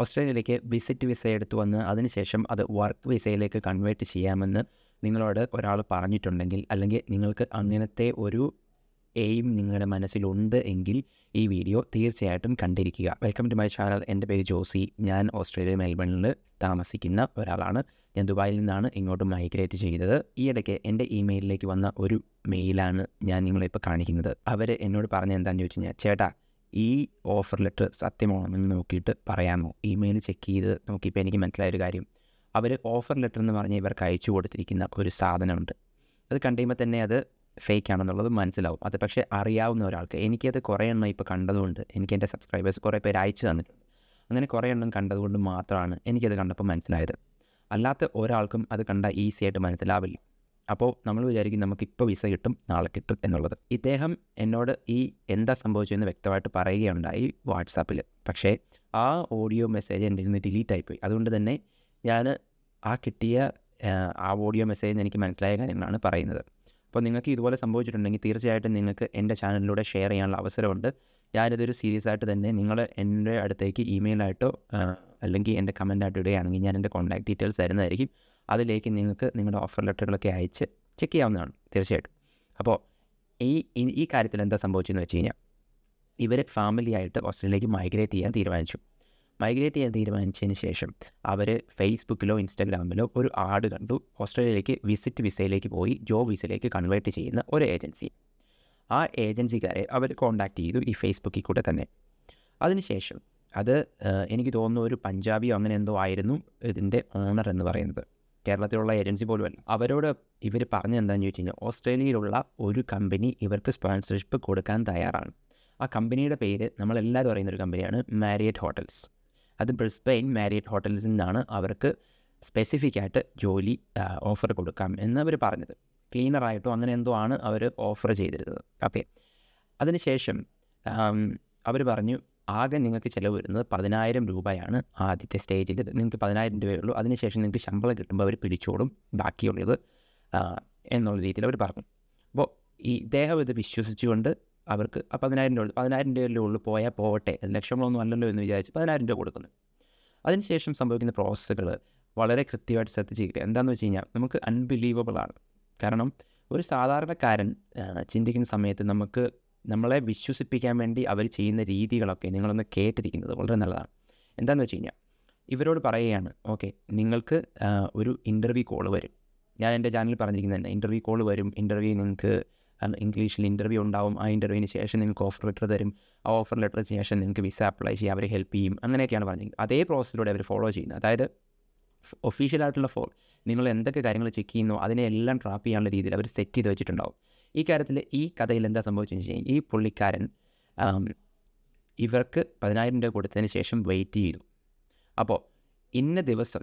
ഓസ്ട്രേലിയയിലേക്ക് visit visa എടുത്തു വന്ന് അതിനുശേഷം അത് വർക്ക് വിസയിലേക്ക് കൺവേർട്ട് ചെയ്യാമെന്ന് നിങ്ങളോട് ഒരാൾ പറഞ്ഞിട്ടുണ്ടെങ്കിൽ, അല്ലെങ്കിൽ നിങ്ങൾക്ക് അങ്ങനത്തെ ഒരു എയിം നിങ്ങളുടെ മനസ്സിലുണ്ട് എങ്കിൽ ഈ വീഡിയോ തീർച്ചയായിട്ടും കണ്ടിരിക്കുക. Welcome to my channel. എൻ്റെ പേര് ജോസി. ഞാൻ ഓസ്ട്രേലിയ മെൽബണിൽ താമസിക്കുന്ന ഒരാളാണ്. ഞാൻ ദുബായിൽ നിന്നാണ് ഇങ്ങോട്ട് മൈഗ്രേറ്റ് ചെയ്തത്. ഈയിടയ്ക്ക് എൻ്റെ ഇമെയിലിലേക്ക് വന്ന ഒരു മെയിലാണ് ഞാൻ നിങ്ങളിപ്പോൾ കാണിക്കുന്നത്. അവർ എന്നോട് പറഞ്ഞ എന്താണെന്ന് ചോദിച്ചു കഴിഞ്ഞാൽ, ചേട്ടാ ഈ ഓഫർ ലെറ്റർ സത്യമാണെന്ന് നോക്കിയിട്ട് പറയാമോ? ഇമെയിൽ ചെക്ക് ചെയ്ത് നോക്കിയപ്പോൾ എനിക്ക് മനസ്സിലായൊരു കാര്യം, അവർ ഓഫർ ലെറ്റർ എന്ന് പറഞ്ഞ് ഇവർക്ക് അയച്ചു കൊടുത്തിരിക്കുന്ന ഒരു സാധനമുണ്ട്. അത് കണ്ടുകഴിയുമ്പോൾ തന്നെ അത് ഫേക്ക് ആണെന്നുള്ളത് മനസ്സിലാവും. അത് പക്ഷേ അറിയാവുന്ന ഒരാൾക്ക്, എനിക്കത് കുറേ എണ്ണം ഇപ്പോൾ കണ്ടതുകൊണ്ട്, എനിക്ക് എൻ്റെ സബ്സ്ക്രൈബേഴ്സ് കുറേ പേര് അയച്ചു തന്നിട്ടുണ്ട്. അങ്ങനെ കുറേ എണ്ണം കണ്ടതുകൊണ്ട് മാത്രമാണ് എനിക്കത് കണ്ടപ്പോൾ മനസ്സിലായത്. അല്ലാത്ത ഒരാൾക്കും അത് കണ്ടാൽ ഈസി ആയിട്ട് മനസ്സിലാവില്ല. അപ്പോൾ നമ്മൾ വിചാരിക്കും നമുക്കിപ്പോൾ വിസ കിട്ടും, നാളെ കിട്ടും എന്നുള്ളത്. ഇദ്ദേഹം എന്നോട് ഈ എന്താ സംഭവിച്ചതെന്ന് വ്യക്തമായിട്ട് പറയുകയുണ്ടായി വാട്സാപ്പിൽ. പക്ഷേ ആ ഓഡിയോ മെസ്സേജ് എൻ്റെ നിന്ന് ഡിലീറ്റ് ആയിപ്പോയി. അതുകൊണ്ട് തന്നെ ഞാൻ ആ കിട്ടിയ ആ ഓഡിയോ മെസ്സേജിൽ എനിക്ക് മനസ്സിലായ കാര്യങ്ങളാണ് പറയുന്നത്. അപ്പോൾ നിങ്ങൾക്ക് ഇതുപോലെ സംഭവിച്ചിട്ടുണ്ടെങ്കിൽ തീർച്ചയായിട്ടും നിങ്ങൾക്ക് എൻ്റെ ചാനലിലൂടെ ഷെയർ ചെയ്യാനുള്ള അവസരമുണ്ട്. ഞാനിതൊരു സീരിയസ് ആയിട്ട് തന്നെ നിങ്ങൾ എൻ്റെ അടുത്തേക്ക് ഇമെയിലായിട്ടോ അല്ലെങ്കിൽ എൻ്റെ കമൻറ്റായിട്ട് ഇടുകയാണെങ്കിൽ ഞാൻ എൻ്റെ കോൺടാക്ട് ഡീറ്റെയിൽസ് തരുന്നതായിരിക്കും. അതിലേക്ക് നിങ്ങൾക്ക് നിങ്ങളുടെ ഓഫർ ലെറ്ററുകളൊക്കെ അയച്ച് ചെക്ക് ചെയ്യാവുന്നതാണ് തീർച്ചയായിട്ടും. അപ്പോൾ ഈ കാര്യത്തിൽ എന്താ സംഭവിച്ചതെന്ന് വെച്ച് കഴിഞ്ഞാൽ, ഇവർ ഫാമിലിയായിട്ട് ഓസ്ട്രേലിയയിലേക്ക് മൈഗ്രേറ്റ് ചെയ്യാൻ തീരുമാനിച്ചതിന് ശേഷം അവർ ഫേസ്ബുക്കിലോ ഇൻസ്റ്റാഗ്രാമിലോ ഒരു ആഡ് കണ്ടു. ഓസ്ട്രേലിയയിലേക്ക് വിസിറ്റ് വിസയിലേക്ക് പോയി ജോബ് വിസയിലേക്ക് കൺവേർട്ട് ചെയ്യുന്ന ഒരു ഏജൻസി. ആ ഏജൻസിക്കാരെ അവർ കോൺടാക്റ്റ് ചെയ്തു, ഈ ഫേസ്ബുക്കിൽ കൂടെ തന്നെ. അതിനുശേഷം അത് എനിക്ക് തോന്നുന്നു ഒരു പഞ്ചാബിയോ അങ്ങനെ എന്തോ ആയിരുന്നു ഇതിൻ്റെ ഓണർ എന്ന് പറയുന്നത്. കേരളത്തിലുള്ള ഏജൻസി പോലുമല്ല. അവരോട് ഇവർ പറഞ്ഞെന്താണെന്ന് ചോദിച്ചു കഴിഞ്ഞാൽ, ഓസ്ട്രേലിയയിലുള്ള ഒരു കമ്പനി ഇവർക്ക് സ്പോൺസർഷിപ്പ് കൊടുക്കാൻ തയ്യാറാണ്. ആ കമ്പനിയുടെ പേര് നമ്മളെല്ലാവരും അറിയുന്നൊരു കമ്പനിയാണ് മാരിയറ്റ് ഹോട്ടൽസ്. അത് ബ്രിസ്ബെയിൻ മാരിയറ്റ് ഹോട്ടൽസിൽ നിന്നാണ് അവർക്ക് സ്പെസിഫിക് ആയിട്ട് ജോലി ഓഫർ കൊടുക്കാം എന്നവർ പറഞ്ഞത്. ക്ലീനറായിട്ടോ അങ്ങനെ എന്തോ ആണ് അവർ ഓഫർ ചെയ്തിരുന്നത്. ഓക്കെ, അതിനുശേഷം അവർ പറഞ്ഞു ആകെ നിങ്ങൾക്ക് ചിലവ് വരുന്നത് 10,000 രൂപയാണ് ആദ്യത്തെ സ്റ്റേജിൽ. നിങ്ങൾക്ക് 10,000 രൂപയുള്ളൂ. അതിനുശേഷം നിങ്ങൾക്ക് ശമ്പളം കിട്ടുമ്പോൾ അവർ പിടിച്ചോളും ബാക്കിയുള്ളത് എന്നുള്ള രീതിയിൽ അവർ പറഞ്ഞു. അപ്പോൾ ഇദ്ദേഹം ഇത് വിശ്വസിച്ചുകൊണ്ട് അവർക്ക് 10,000 രൂപയല്ലേ ഉള്ളൂ, പോയാൽ പോകട്ടെ, ലക്ഷങ്ങളൊന്നും അല്ലല്ലോ എന്ന് വിചാരിച്ച് 10,000 രൂപ കൊടുക്കുന്നു. അതിനുശേഷം സംഭവിക്കുന്ന പ്രോസസ്സുകൾ വളരെ കൃത്യമായിട്ട് ശ്രദ്ധിച്ചിരിക്കുക. എന്താണെന്ന് വെച്ച് കഴിഞ്ഞാൽ നമുക്ക് അൺബിലീവബിളാണ്. കാരണം ഒരു സാധാരണക്കാരൻ ചിന്തിക്കുന്ന സമയത്ത് നമ്മളെ വിശ്വസിപ്പിക്കാൻ വേണ്ടി അവർ ചെയ്യുന്ന രീതികളൊക്കെ നിങ്ങളൊന്ന് കേട്ടിരിക്കുന്നത് വളരെ നല്ലതാണ്. എന്താണെന്ന് വെച്ച് കഴിഞ്ഞാൽ, ഇവരോട് പറയുകയാണ്, ഓക്കെ നിങ്ങൾക്ക് ഒരു ഇൻ്റർവ്യൂ കോൾ വരും. ഞാൻ എൻ്റെ ചാനലിൽ പറഞ്ഞിരിക്കുന്നത് തന്നെ, ഇൻ്റർവ്യൂ കോൾ വരും. ഇൻ്റർവ്യൂ നിങ്ങൾക്ക് ഇംഗ്ലീഷിൽ ഇൻ്റർവ്യൂ ഉണ്ടാവും. ആ ഇൻ്റർവ്യൂവിന് ശേഷം നിങ്ങൾക്ക് ഓഫർ ലെറ്റർ തരും. ആ ഓഫർ ലെറ്ററിന് ശേഷം നിങ്ങൾക്ക് വിസ അപ്ലൈ ചെയ്യാം, അവരെ ഹെൽപ്പ് ചെയ്യും. അങ്ങനെയൊക്കെയാണ് പറഞ്ഞിരിക്കുന്നത്. അതേ പ്രോസസ്സിലൂടെ അവർ ഫോളോ ചെയ്യുന്നത്. അതായത് ഒഫീഷ്യലായിട്ടുള്ള നിങ്ങൾ എന്തൊക്കെ കാര്യങ്ങൾ ചെക്ക് ചെയ്യുന്നോ അതിനെല്ലാം ട്രാപ്പ് ചെയ്യാനുള്ള രീതിയിൽ അവർ സെറ്റ് ചെയ്ത് വെച്ചിട്ടുണ്ടാവും. ഈ കാര്യത്തിൽ ഈ കഥയിൽ എന്താ സംഭവിച്ചതെന്ന് വെച്ച് കഴിഞ്ഞാൽ, ഈ പുള്ളിക്കാരൻ ഇവർക്ക് 10,000 രൂപ കൊടുത്തതിന് ശേഷം വെയിറ്റ് ചെയ്തു. അപ്പോൾ ഇന്ന ദിവസം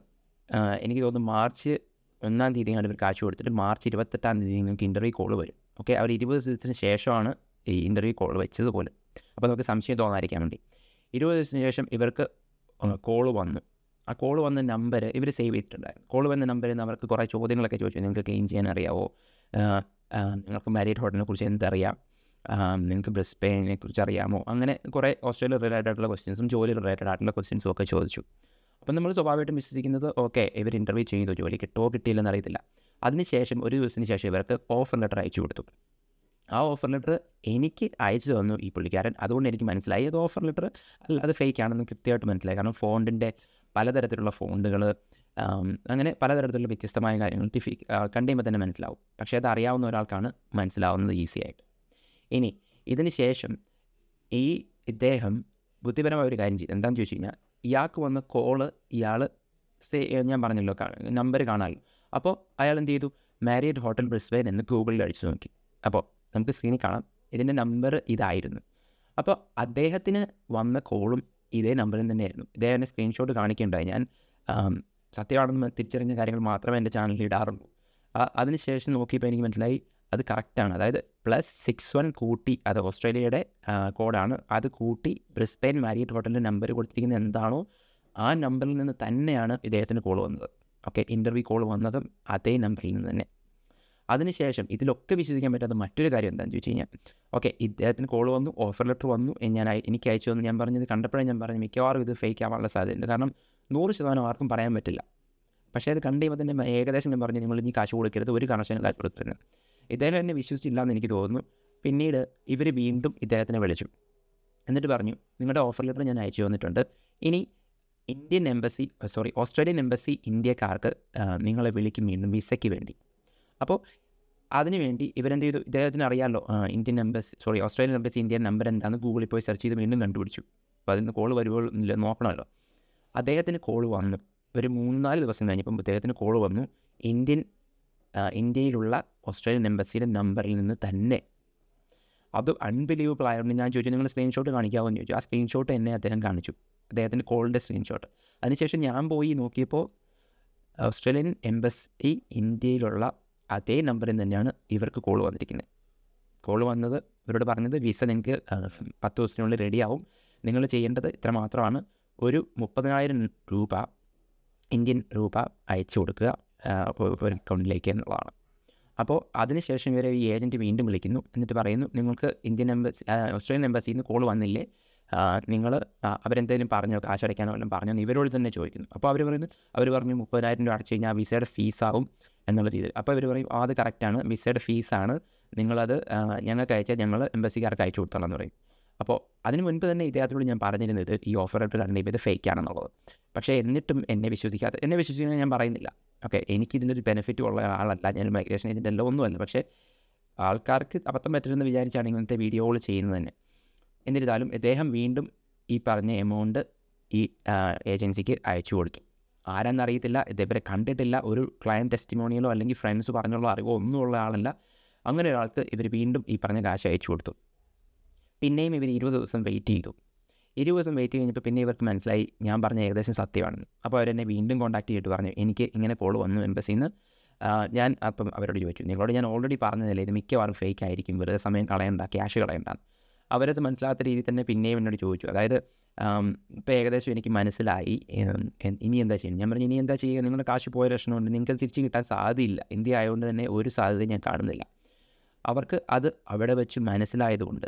എനിക്ക് തോന്നുന്നു മാർച്ച് 1-ാം തീയതിയാണ് ഇവർ കാശ് കൊടുത്തിട്ട് മാർച്ച് 28-ാം തീയതി നിങ്ങൾക്ക് ഇൻ്റർവ്യൂ കോൾ വരും. ഓക്കെ, അവർ 20 ദിവസത്തിന് ശേഷമാണ് ഈ ഇൻ്റർവ്യൂ കോൾ വെച്ചതുപോലെ. അപ്പോൾ നമുക്ക് സംശയം തോന്നാതിരിക്കാൻ വേണ്ടി 20 ദിവസത്തിന് ശേഷം ഇവർക്ക് കോൾ വന്നു. ആ കോൾ വന്ന നമ്പർ ഇവർ സേവ് ചെയ്തിട്ടുണ്ടായിരുന്നു. കോൾ വന്ന നമ്പറിൽ നിന്ന് അവർക്ക് കുറേ ചോദ്യങ്ങളൊക്കെ ചോദിച്ചു. നിങ്ങൾക്ക് ക്ലീൻ ചെയ്യാൻ അറിയാമോ, നിങ്ങൾക്ക് മാരിയറ്റ് ഹോട്ടലിനെ കുറിച്ച് എന്തറിയാം, നിങ്ങൾക്ക് ബ്രിസ്ബെയിനെ കുറിച്ച് അറിയാമോ, അങ്ങനെ കുറേ ഓസ്ട്രേലിയ റിലേറ്റഡ് ആയിട്ടുള്ള ക്വസ്റ്റ്യൻസും ജോലി റിലേറ്റഡ് ആയിട്ടുള്ള ക്വസ്റ്റ്യൻസും ഒക്കെ ചോദിച്ചു. അപ്പം നമ്മൾ സ്വാഭാവികമായിട്ടും വിശ്വസിക്കുന്നത് ഓക്കെ ഇവർ ഇൻ്റർവ്യൂ ചെയ്തു, ജോലി കിട്ടുമോ കിട്ടിയില്ലെന്ന് അറിയത്തില്ല. അതിനുശേഷം ഒരു ദിവസത്തിന് ശേഷം ഇവർക്ക് ഓഫർ ലെറ്റർ അയച്ചു കൊടുത്തു. ആ ഓഫർ ലെറ്റർ എനിക്ക് അയച്ചു തന്നു ഈ പുള്ളിക്കാരൻ. അതുകൊണ്ട് എനിക്ക് മനസ്സിലായി അത് ഓഫർ ലെറ്റർ അല്ലാതെ ഫേക്ക് ആണെന്ന് കൃത്യമായിട്ട് മനസ്സിലായി. കാരണം ഫോണ്ടിൻ്റെ പലതരത്തിലുള്ള ഫോണ്ടുകൾ, അങ്ങനെ പലതരത്തിലുള്ള വ്യത്യസ്തമായ കാര്യങ്ങൾ കണ്ടുകഴിയുമ്പോൾ തന്നെ മനസ്സിലാവും. പക്ഷേ അത് അറിയാവുന്ന ഒരാൾക്കാണ് മനസ്സിലാവുന്നത് ഈസി ആയിട്ട്. ഇനി ഇതിന് ശേഷം ഇദ്ദേഹം ബുദ്ധിപരമായ ഒരു കാര്യം ചെയ്തു. എന്താണെന്ന് ചോദിച്ചു കഴിഞ്ഞാൽ, ഇയാൾക്ക് വന്ന കോള് ഞാൻ പറഞ്ഞല്ലോ നമ്പർ കാണാമല്ലോ. അപ്പോൾ അയാൾ എന്ത് ചെയ്തു, മാരിയറ്റ് ഹോട്ടൽ ബ്രിസ്ബെയിൻ എന്ന് ഗൂഗിളിൽ അടിച്ചു നോക്കി. അപ്പോൾ നമുക്ക് സ്ക്രീനിൽ കാണാം ഇതിൻ്റെ നമ്പർ ഇതായിരുന്നു. അപ്പോൾ അദ്ദേഹത്തിന് വന്ന കോളും ഇതേ നമ്പറിൽ തന്നെയായിരുന്നു. ഇദ്ദേഹത്തിൻ്റെ സ്ക്രീൻഷോട്ട് കാണിക്കേണ്ടായി. ഞാൻ സത്യമാണെന്ന് തിരിച്ചറിഞ്ഞ കാര്യങ്ങൾ മാത്രമേ എൻ്റെ ചാനലിൽ ഇടാറുള്ളൂ. അതിനുശേഷം നോക്കിയപ്പോൾ എനിക്ക് മനസ്സിലായി അത് കറക്റ്റാണ്. അതായത് +61 കൂട്ടി, അത് ഓസ്ട്രേലിയയുടെ കോഡാണ്, അത് കൂട്ടി ബ്രിസ്ബെയിൻ മാരിയറ്റ് ഹോട്ടലിൻ്റെ നമ്പർ കൊടുത്തിരിക്കുന്നത് എന്താണോ ആ നമ്പറിൽ നിന്ന് തന്നെയാണ് ഇദ്ദേഹത്തിന് കോൾ വന്നത്. ഓക്കെ, ഇൻ്റർവ്യൂ കോൾ വന്നതും അതേ നമ്പറിൽ നിന്ന് തന്നെ. അതിനുശേഷം ഇതിലൊക്കെ വിശ്വസിക്കാൻ പറ്റാത്ത മറ്റൊരു കാര്യം എന്താണെന്ന് ചോദിച്ചു കഴിഞ്ഞാൽ, ഓക്കെ, ഇദ്ദേഹത്തിന് കോൾ വന്നു, ഓഫർ ലെറ്റർ വന്നു, എനിക്ക് അയച്ചു വന്നു. ഞാൻ പറഞ്ഞത് കണ്ടപ്പോഴേ ഞാൻ പറഞ്ഞു മിക്കവാറും ഇത് ഫേക്ക് ആവാനുള്ള സാധ്യതയുണ്ട്. കാരണം 100% ആർക്കും പറയാൻ പറ്റില്ല. പക്ഷേ അത് കണ്ടു കഴിയുമ്പോൾ തന്നെ ഏകദേശം ഞാൻ പറഞ്ഞു, നിങ്ങൾ ഇനി കാശ് കൊടുക്കരുത്, ഒരു കണക്ഷനും കാശ് കൊടുത്തിരുന്നു. ഇദ്ദേഹം എന്നെ വിശ്വസിച്ചില്ല എന്ന് എനിക്ക് തോന്നുന്നു. പിന്നീട് ഇവർ വീണ്ടും ഇദ്ദേഹത്തിനെ വിളിച്ചു. എന്നിട്ട് പറഞ്ഞു, നിങ്ങളുടെ ഓഫർ ലെറ്റർ ഞാൻ അയച്ചു വന്നിട്ടുണ്ട്. ഇനി ഓസ്ട്രേലിയൻ എംബസി ഇന്ത്യക്കാർക്ക് നിങ്ങളെ വിളിക്കും വീണ്ടും വിസയ്ക്ക് വേണ്ടി. അപ്പോൾ അതിനുവേണ്ടി ഇവരെന്ത് ചെയ്തു, ഇദ്ദേഹത്തിന് അറിയാമല്ലോ ഓസ്ട്രേലിയൻ എംബസി ഇന്ത്യൻ നമ്പർ എന്താണെന്ന് ഗൂഗിളിൽ പോയി സെർച്ച് ചെയ്ത് വീണ്ടും കണ്ടുപിടിച്ചു. അപ്പോൾ അതിന് കോൾ വരുമ്പോൾ നോക്കണമല്ലോ. അദ്ദേഹത്തിന് കോൾ വന്നു. ഒരു 3-4 ദിവസം കഴിഞ്ഞപ്പം അദ്ദേഹത്തിന് കോൾ വന്നു. ഇന്ത്യയിലുള്ള ഓസ്ട്രേലിയൻ എംബസിയുടെ നമ്പറിൽ നിന്ന് തന്നെ. അത് അൺബിലീവബിൾ ആയതുകൊണ്ട് ഞാൻ ചോദിച്ചു, നിങ്ങൾ സ്ക്രീൻഷോട്ട് കാണിക്കാമോ എന്ന് ചോദിച്ചു. ആ സ്ക്രീൻഷോട്ട് എന്നെ അദ്ദേഹം കാണിച്ചു, അദ്ദേഹത്തിൻ്റെ കോളിൻ്റെ സ്ക്രീൻഷോട്ട്. അതിനുശേഷം ഞാൻ പോയി നോക്കിയപ്പോൾ ഓസ്ട്രേലിയൻ എംബസി ഇന്ത്യയിലുള്ള അതേ നമ്പറിൽ തന്നെയാണ് ഇവർക്ക് കോൾ വന്നിരിക്കുന്നത്. കോൾ വന്നത് ഇവരോട് പറഞ്ഞത്, വിസ നിങ്ങൾക്ക് 10 ദിവസത്തിനുള്ളിൽ റെഡിയാവും, നിങ്ങൾ ചെയ്യേണ്ടത് ഇത്ര മാത്രമാണ്, ഒരു 30,000 രൂപ ഇന്ത്യൻ രൂപ അയച്ചു കൊടുക്കുക ഒരു അക്കൗണ്ടിലേക്ക് എന്നുള്ളതാണ്. അപ്പോൾ അതിനുശേഷം ഇവരെ ഈ ഏജൻറ്റ് വീണ്ടും വിളിക്കുന്നു. എന്നിട്ട് പറയുന്നു, നിങ്ങൾക്ക് ഓസ്ട്രേലിയൻ എംബസിയിൽ നിന്ന് കോൾ വന്നില്ലേ, നിങ്ങൾ അവരെന്തെങ്കിലും പറഞ്ഞോ, കാശടയ്ക്കാനോ എല്ലാം പറഞ്ഞോ എന്ന് ഇവരോട് തന്നെ ചോദിക്കുന്നു. അപ്പോൾ അവർ പറഞ്ഞു 30,000 രൂപ അടച്ചു കഴിഞ്ഞാൽ വിസയുടെ ഫീസാവും എന്നുള്ള രീതിയിൽ. അപ്പോൾ ഇവർ പറയും, അത് കറക്റ്റാണ്, വിസയുടെ ഫീസാണ്, നിങ്ങളത് ഞങ്ങൾക്ക് അയച്ചാൽ ഞങ്ങൾ എംബസിക്കാർക്ക് അയച്ചു കൊടുത്തോളാം എന്ന് പറയും. അപ്പോൾ അതിന് മുൻപ് തന്നെ ഇദ്ദേഹത്തോട് ഞാൻ പറഞ്ഞിരുന്നത് ഈ ഓഫർ ലെറ്റർ കണ്ടിപ്പോൾ ഇത് ഫേക്ക് ആണെന്നുള്ളത്. പക്ഷേ എന്നിട്ടും എന്നെ വിശ്വസിക്കുന്നത് ഞാൻ പറയുന്നില്ല. ഓക്കെ, എനിക്കിതിനൊരു ബെനിഫിറ്റ് ഉള്ള ആളല്ല, ഞാൻ മൈഗ്രേഷൻ ഏജൻ്റ് അല്ല, ഒന്നുമല്ല. പക്ഷേ ആൾക്കാർക്ക് അബദ്ധം പറ്റരുതെന്ന് വിചാരിച്ചാണ് ഇങ്ങനത്തെ വീഡിയോകൾ ചെയ്യുന്നത് തന്നെ. എന്നിരുന്നാലും ഇദ്ദേഹം വീണ്ടും ഈ പറഞ്ഞ എമൗണ്ട് ഈ ഏജൻസിക്ക് അയച്ചു കൊടുത്തു. ആരാന്നറിയത്തില്ല, ഇതേവരെ കണ്ടിട്ടില്ല, ഒരു ക്ലയൻറ്റ് ടെസ്റ്റിമോണിയലോ അല്ലെങ്കിൽ ഫ്രണ്ട്സ് പറഞ്ഞുള്ള അറിവോ ഒന്നുമുള്ള ആളല്ല. അങ്ങനെ ഒരാൾക്ക് ഇവർ വീണ്ടും ഈ പറഞ്ഞ കാശ് അയച്ചു കൊടുത്തു. പിന്നെയും ഇവർ 20 ദിവസം വെയിറ്റ് ചെയ്തു. 20 ദിവസം വെയിറ്റ് കഴിഞ്ഞപ്പോൾ പിന്നെ ഇവർക്ക് മനസ്സിലായി ഞാൻ പറഞ്ഞ ഏകദേശം സത്യമാണെന്ന്. അപ്പോൾ അവരെന്നെ വീണ്ടും കോൺടാക്ട് ചെയ്തിട്ട് പറഞ്ഞു, എനിക്ക് ഇങ്ങനെ കോൾ വന്നു എംബസിയിൽ നിന്ന്. ഞാൻ അപ്പം അവരോട് ചോദിച്ചു, നിങ്ങളോട് ഞാൻ ഓൾറെഡി പറഞ്ഞതല്ലേ ഇത് മിക്കവാറും ഫേക്ക് ആയിരിക്കും, വെറുതെ സമയം കളയണ്ട, ക്യാഷ് കളയണ്ട. അവരത് മനസ്സിലാത്ത രീതിയിൽ തന്നെ പിന്നെയും എന്നോട് ചോദിച്ചു. അതായത് ഇപ്പോൾ ഏകദേശം എനിക്ക് മനസ്സിലായി, ഇനി എന്താ ചെയ്യുന്നത്. ഞാൻ പറഞ്ഞു, ഇനി എന്താ ചെയ്യുക, നിങ്ങളുടെ കാശ് പോയ ലക്ഷണമുണ്ട്, നിങ്ങൾക്ക് തിരിച്ച് കിട്ടാൻ സാധ്യതയില്ല. ഇന്ത്യ ആയതുകൊണ്ട് തന്നെ ഒരു സാധ്യതയും ഞാൻ കാണുന്നില്ല. അവർക്ക് അത് അവിടെ വെച്ച് മനസ്സിലായതുകൊണ്ട്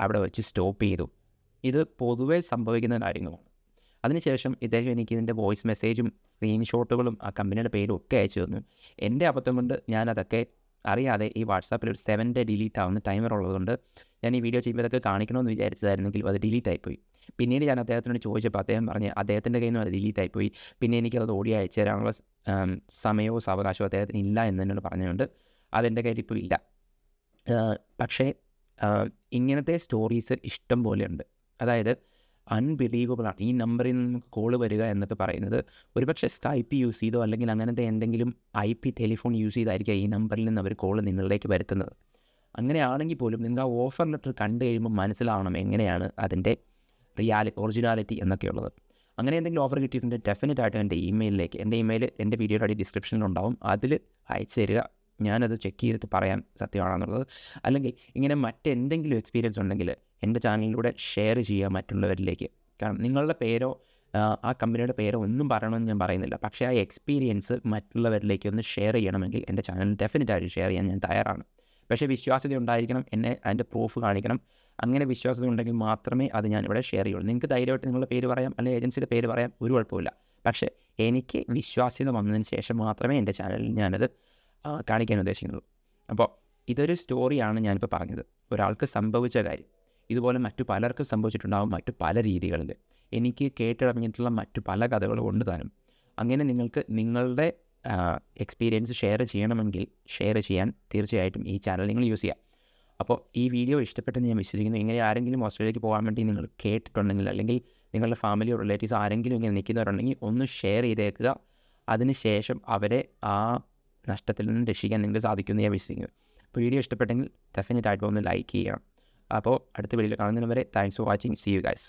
അവിടെ വെച്ച് സ്റ്റോപ്പ് ചെയ്തു. ഇത് പൊതുവേ സംഭവിക്കുന്ന കാര്യങ്ങളാണ്. അതിനുശേഷം ഇദ്ദേഹം എനിക്ക് ഇതിൻ്റെ വോയിസ് മെസ്സേജും സ്ക്രീൻഷോട്ടുകളും ആ കമ്പനിയുടെ പേരും ഒക്കെ അയച്ചു തന്നു. എൻ്റെ അബദ്ധം കൊണ്ട് ഞാനതൊക്കെ അറിയാതെ ഈ വാട്സാപ്പിൽ ഒരു 7 day ഡിലീറ്റ് ആവുന്ന ടൈമർ ഉള്ളതുകൊണ്ട് ഞാൻ ഈ വീഡിയോ ചെയ്യുമ്പോൾ ഇതൊക്കെ കാണിക്കണമെന്ന് വിചാരിച്ചതായിരുന്നെങ്കിലും അത് ഡിലീറ്റ് ആയിപ്പോയി. പിന്നീട് ഞാൻ അദ്ദേഹത്തിനോട് ചോദിച്ചപ്പോൾ അദ്ദേഹം പറഞ്ഞ് അദ്ദേഹത്തിൻ്റെ കയ്യിൽ നിന്ന് അത് ഡിലീറ്റ് ആയിപ്പോയി, പിന്നെ എനിക്കത് ഓഡിയോ അയച്ചു തരാനുള്ള സമയവും സാവകാശവും അദ്ദേഹത്തിന് ഇല്ല എന്ന് എന്നോട് പറഞ്ഞുകൊണ്ട് അതെൻ്റെ കയ്യിൽ ഇപ്പോൾ ഇല്ല. പക്ഷേ ഇങ്ങനത്തെ സ്റ്റോറീസ് ഇഷ്ടം പോലെയുണ്ട്. അതായത് അൺബിലീവബിളാണ്. ഈ നമ്പറിൽ നിന്ന് കോൾ വരിക എന്നൊക്കെ പറയുന്നത് ഒരുപക്ഷെ സ്കൈപ്പ് യൂസ് ചെയ്തോ അല്ലെങ്കിൽ അങ്ങനത്തെ എന്തെങ്കിലും IP ടെലിഫോൺ യൂസ് ചെയ്തായിരിക്കും ഈ നമ്പറിൽ നിന്ന് അവർ കോൾ നിങ്ങളിലേക്ക് വരുത്തുന്നത്. അങ്ങനെയാണെങ്കിൽ പോലും നിങ്ങൾ ആ ഓഫർ ലെറ്റർ കണ്ടു കഴിയുമ്പോൾ മനസ്സിലാവണം എങ്ങനെയാണ് അതിൻ്റെ ഒറിജിനാലിറ്റി എന്നൊക്കെയുള്ളത്. അങ്ങനെ എന്തെങ്കിലും ഓഫർ കിട്ടിയിട്ടുണ്ടെങ്കിൽ ഡെഫിനറ്റായിട്ടും എൻ്റെ ഇമെയിലിലേക്ക്, എൻ്റെ ഇമെയിൽ എൻ്റെ വീഡിയോയുടെ അടി ഡിസ്ക്രിപ്ഷനിലുണ്ടാവും, അതിൽ അയച്ചു തരിക. ഞാനത് ചെക്ക് ചെയ്തിട്ട് പറയാം സത്യമാണെന്നുള്ളത്. അല്ലെങ്കിൽ ഇങ്ങനെ മറ്റെന്തെങ്കിലും എക്സ്പീരിയൻസ് ഉണ്ടെങ്കിൽ എൻ്റെ ചാനലിലൂടെ ഷെയർ ചെയ്യുക മറ്റുള്ളവരിലേക്ക്. കാരണം നിങ്ങളുടെ പേരോ ആ കമ്പനിയുടെ പേരോ ഒന്നും പറയണമെന്ന് ഞാൻ പറയുന്നില്ല. പക്ഷേ ആ എക്സ്പീരിയൻസ് മറ്റുള്ളവരിലേക്ക് ഒന്ന് ഷെയർ ചെയ്യണമെങ്കിൽ എൻ്റെ ചാനലിൽ ഡെഫിനറ്റായിട്ട് ഷെയർ ചെയ്യാൻ ഞാൻ തയ്യാറാണ്. പക്ഷേ വിശ്വാസ്യത ഉണ്ടായിരിക്കണം, എന്നെ അതിൻ്റെ പ്രൂഫ് കാണിക്കണം. അങ്ങനെ വിശ്വാസ്യത ഉണ്ടെങ്കിൽ മാത്രമേ അത് ഞാനിവിടെ ഷെയർ ചെയ്യുള്ളൂ. നിങ്ങൾക്ക് ധൈര്യമായിട്ട് നിങ്ങളുടെ പേര് പറയാം, അല്ലെങ്കിൽ ഏജൻസിയുടെ പേര് പറയാം, ഒരു കുഴപ്പമില്ല. പക്ഷേ എനിക്ക് വിശ്വാസ്യത വന്നതിന് ശേഷം മാത്രമേ എൻ്റെ ചാനലിൽ ഞാനത് കാണിക്കാൻ ഉദ്ദേശിക്കുന്നുള്ളൂ. അപ്പോൾ ഇതൊരു സ്റ്റോറിയാണ് ഞാനിപ്പോൾ പറഞ്ഞത്, ഒരാൾക്ക് സംഭവിച്ച കാര്യം. ഇതുപോലെ മറ്റു പലർക്കും സംഭവിച്ചിട്ടുണ്ടാകും മറ്റു പല രീതികളിൽ. എനിക്ക് കേട്ടിറങ്ങിയിട്ടുള്ള മറ്റു പല കഥകൾ കൊണ്ട് താനും. അങ്ങനെ നിങ്ങൾക്ക് നിങ്ങളുടെ എക്സ്പീരിയൻസ് ഷെയർ ചെയ്യണമെങ്കിൽ ഷെയർ ചെയ്യാൻ തീർച്ചയായിട്ടും ഈ ചാനൽ നിങ്ങൾ യൂസ് ചെയ്യുക. അപ്പോൾ ഈ വീഡിയോ ഇഷ്ടപ്പെട്ടെന്ന് ഞാൻ വിശ്വസിക്കുന്നു. ഇങ്ങനെ ആരെങ്കിലും ഓസ്ട്രേലിയക്ക് പോകാൻ വേണ്ടി നിങ്ങൾ കേട്ടിട്ടുണ്ടെങ്കിൽ, അല്ലെങ്കിൽ നിങ്ങളുടെ ഫാമിലിയോ റിലേറ്റീവ്സോ ആരെങ്കിലും ഇങ്ങനെ നിൽക്കുന്നവരുണ്ടെങ്കിൽ ഒന്ന് ഷെയർ ചെയ്തേക്കുക. അതിനുശേഷം അവരെ ആ നഷ്ടത്തിൽ നിന്ന് രക്ഷിക്കാൻ നിങ്ങൾക്ക് സാധിക്കുമെന്ന് ഞാൻ വിശ്വസിക്കുന്നു. അപ്പോൾ വീഡിയോ ഇഷ്ടപ്പെട്ടെങ്കിൽ ഡെഫിനറ്റായിട്ടും ഒന്ന് ലൈക്ക് ചെയ്യണം. അപ്പോൾ അടുത്ത വീഡിയോയിൽ കാണുന്നതിന് വരെ thanks for watching. See you guys.